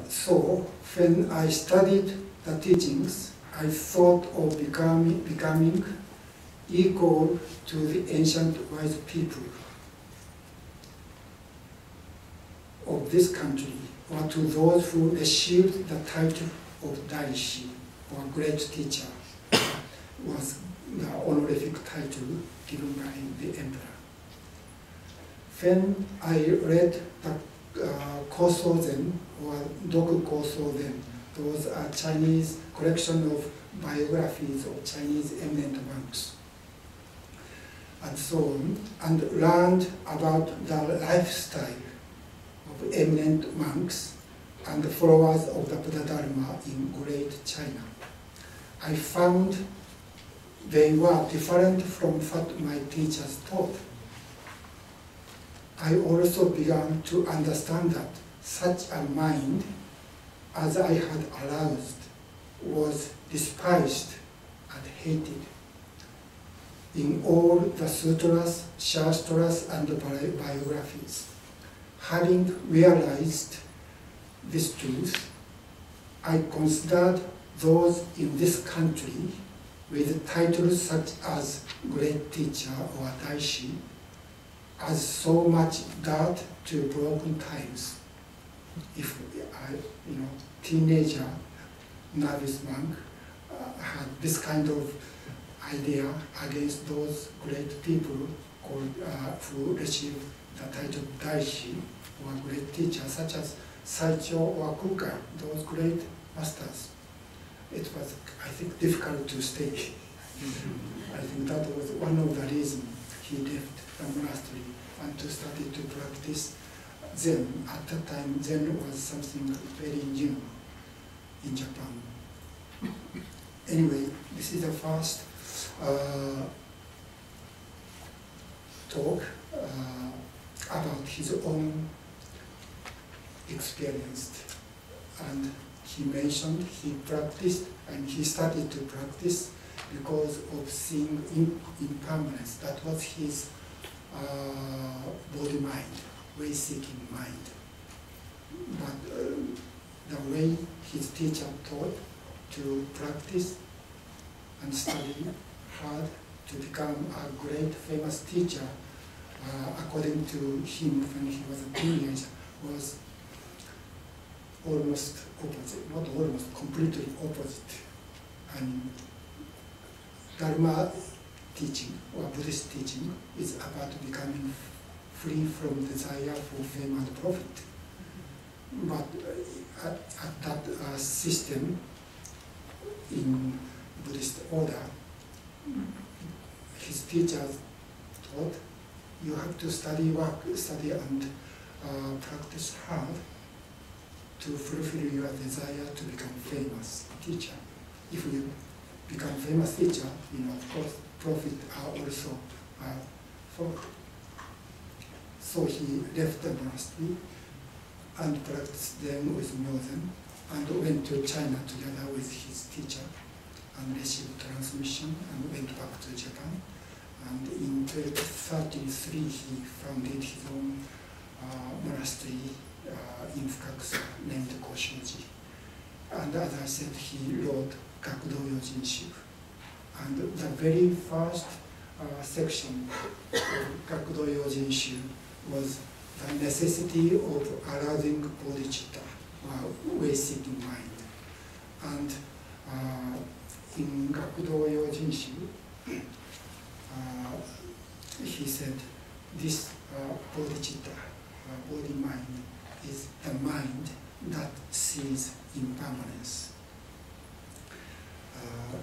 So when I studied the teachings, I thought of becoming equal to the ancient wise people of this country, or to those who received the title of Daishi, or great teacher, was the honorific title given by the emperor. When I read the Koso-zen, or Dogen, those are Chinese collection of biographies of Chinese eminent monks, and so on, and learned about the lifestyle of eminent monks and the followers of the Buddha Dharma in Great China. I found they were different from what my teachers taught. I also began to understand that such a mind as I had aroused was despised and hated. In all the sutras, shastras, and biographies, having realized this truth, I considered those in this country with titles such as Great Teacher or Daishi as so much dirt to broken tiles. If teenager, novice monk had this kind of idea against those great people who received the title Daishi or great teacher, such as Saicho or Kukai, those great masters, it was, I think, difficult to stay. I think that was one of the reasons he left the monastery and to study to practice Zen. At that time, Zen was something very new in Japan. Anyway, this is the first talk about his own experience. And he mentioned he practiced and he started to practice because of seeing impermanence. That was his body-mind, way-seeking mind. But the way his teacher taught to practice and study hard to become a great famous teacher, according to him when he was a teenager, was almost opposite, not almost, completely opposite. And Dharma teaching or Buddhist teaching is about becoming free from desire for fame and profit. But at that system in Buddhist order, his teachers taught you have to study and practice hard to fulfill your desire to become famous teacher. If you become famous teacher, of course, profit are also for. So he left the monastery and practiced then with Dogen and went to China together with his teacher and received transmission and went back to Japan. And in 1233 he founded his own monastery in Fukakusa named Koshoji. And as I said, he wrote Gakudo Yojin. And the very first section of Gakudo Yojin was the necessity of arousing bodhicitta, or way-seeking mind. And in Gakudo Yojin, he said, this bodhicitta, body-mind, is the mind that sees impermanence.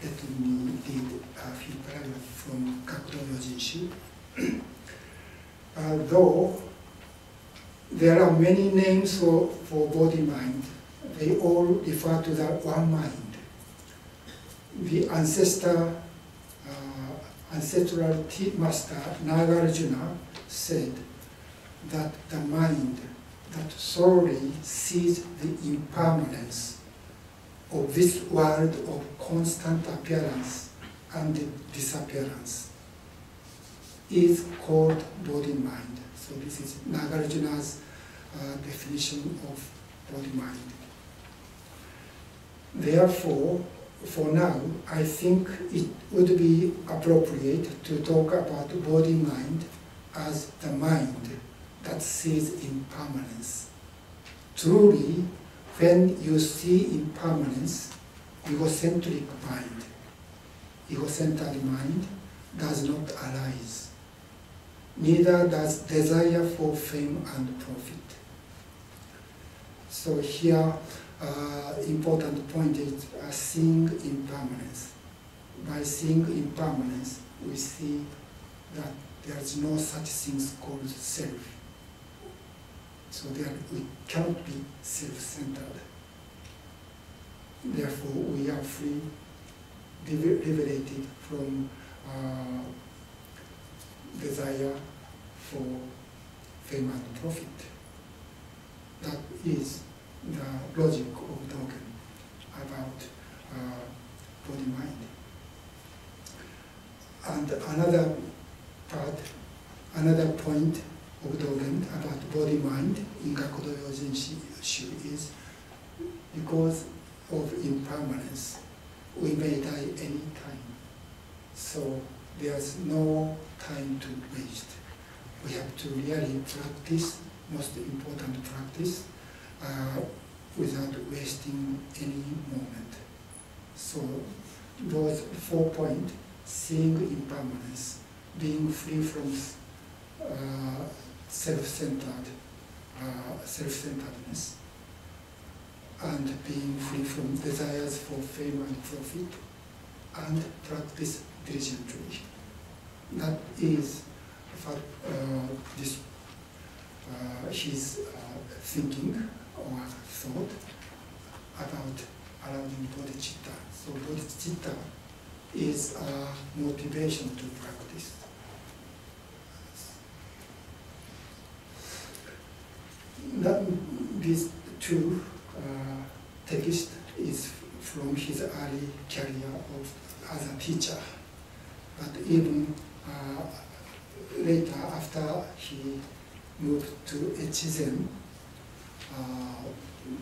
Let me read a few paragraphs from Gakudo Yojin. Though there are many names for body-mind, they all refer to that one mind. The ancestral master Nagarjuna said that the mind that thoroughly sees the impermanence of this world of constant appearance and disappearance is called body-mind. So this is Nagarjuna's definition of body-mind. Therefore, for now, I think it would be appropriate to talk about body-mind as the mind that sees impermanence. Truly, when you see impermanence, egocentric egocentered mind does not arise. Neither does desire for fame and profit. So here, important point is seeing impermanence. By seeing impermanence, we see that there is no such thing called self. So we cannot be self-centered. Therefore, we are free, liberated from desire for fame and profit. That is the logic of Dogen about body-mind. And another point of Dogen about body-mind in Gakudo Yojin-shu is because of impermanence, we may die any time. So there's no time to waste. We have to really practice, most important practice, without wasting any moment. So those 4 points, seeing impermanence, being free from self-centeredness, and being free from desires for fame and profit, and practice diligently. That is his thinking or thought about arousing bodhicitta. So bodhicitta is a motivation to practice. These two texts is from his early career as a teacher, but even later, after he moved to Echizen,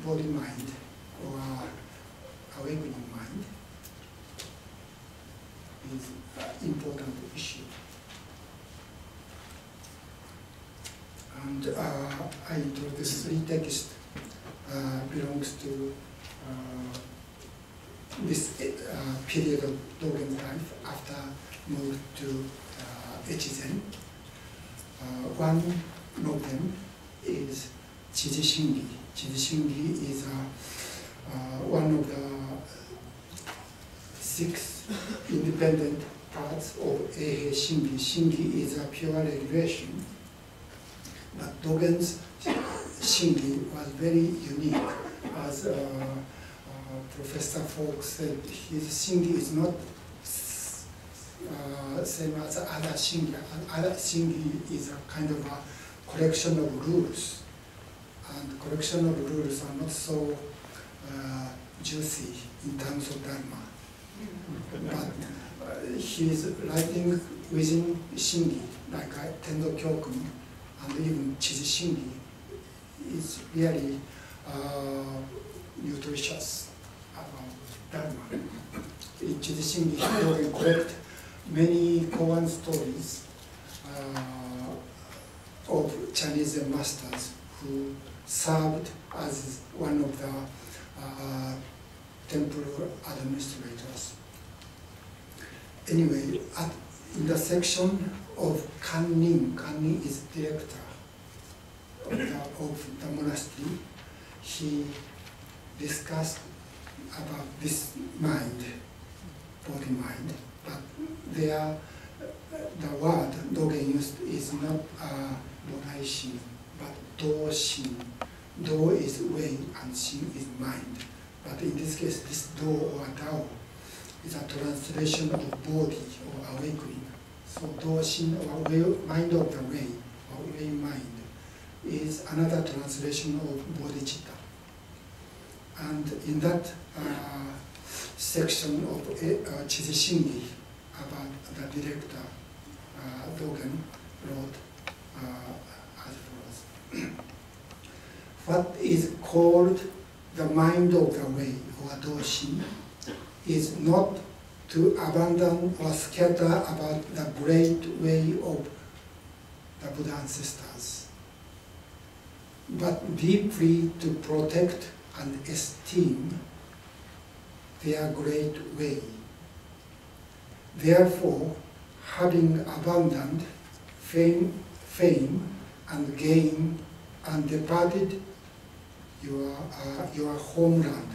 body-mind or awakening mind is an important issue. And I introduced 3 texts belongs to this period of Dogen's life after moved to Echizen. One of them is Chiji Shingi. Chiji Shingi is one of the 6 independent parts of Eihei Shingi. Shingi is a pure elevation, but Dogen's Shingi was very unique. As Professor Falk said, his Shingi is not same as other Shingi. Other Shingi is a kind of a collection of rules, and collection of rules are not so juicy in terms of Dharma. But his writing within Shingi, like Tendo Kyokun and even Chiji Shingi, is really nutritious about Dharma. In Chiji Shingi, he can collect many koan stories of Chinese masters who served as one of the temple administrators. Anyway, in the section of Kannin is director of the monastery, he discussed about this mind, body mind, but there the word Dogen used is not Bodai-shin, but Do-shin. Do is way and shin is mind. But in this case, this Do or Dao is a translation of body or awakening. So Do-shin or way, mind of the way, or way mind, is another translation of bodhicitta. And in that section of Chiji Shingi, about the director, Dogen wrote as follows. What is called the mind of the way, or Dogen, is not to abandon or scatter about the great way of the Buddha ancestors, but deeply to protect and esteem their great way. Therefore, having abandoned fame and gain and departed your homeland.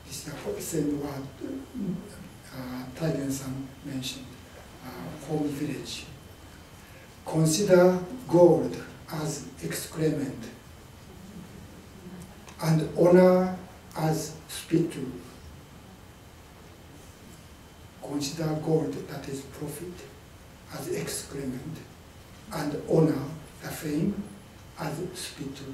This is the same word Taigen-san mentioned, home village. Consider gold as excrement and honor as spittle. Consider gold, that is profit, as excrement, and honor, the fame, as spittle.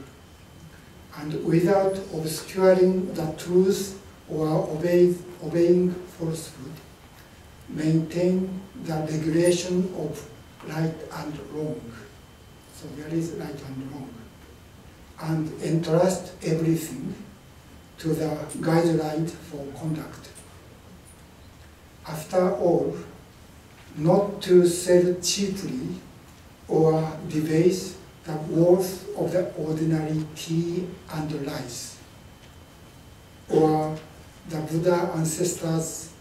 And without obscuring the truth or obeying falsehood, maintain the regulation of right and wrong. So there is right and wrong. And entrust everything to the guideline for conduct. After all, not to sell cheaply or debase the worth of the ordinary tea and rice, or the Buddha ancestors'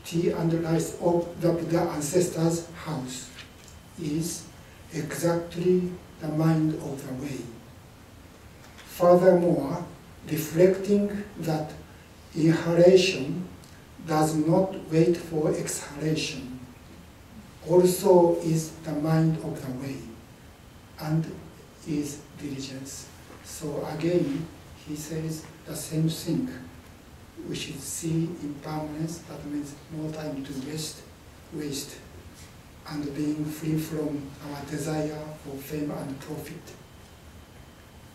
tea and rice of the Buddha ancestors' house, is exactly the mind of the way. Furthermore, reflecting that inhalation does not wait for exhalation, also is the mind of the way, and is diligence. So again, he says the same thing. We should see impermanence, that means no time to waste, and being free from our desire for fame and profit,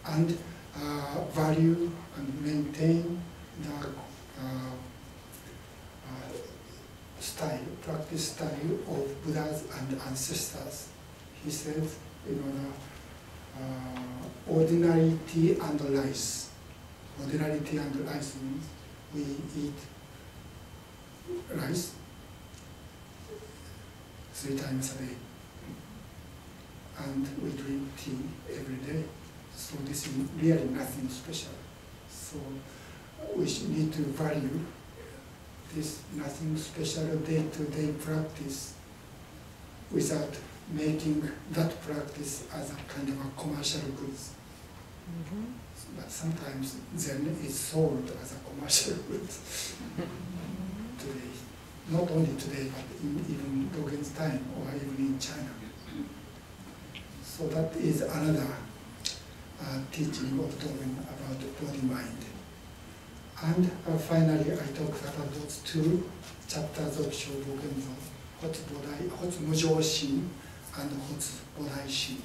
and value and maintain the practice style of Buddhas and ancestors. He says, ordinary tea and rice. Ordinary tea and rice means we eat rice 3 times a day, and we drink tea every day. So this is really nothing special. So we need to value this nothing special day-to-day practice without making that practice as a kind of a commercial goods. Mm-hmm. But sometimes Zen is sold as a commercial goods today. Not only today, but even Dogen's time, or even in China. So that is another teaching of Dogen about body-mind. And finally, I talked about those 2 chapters of Shobogenzo, Hotsu Mujō Shin and Hotsu Bodai Shin.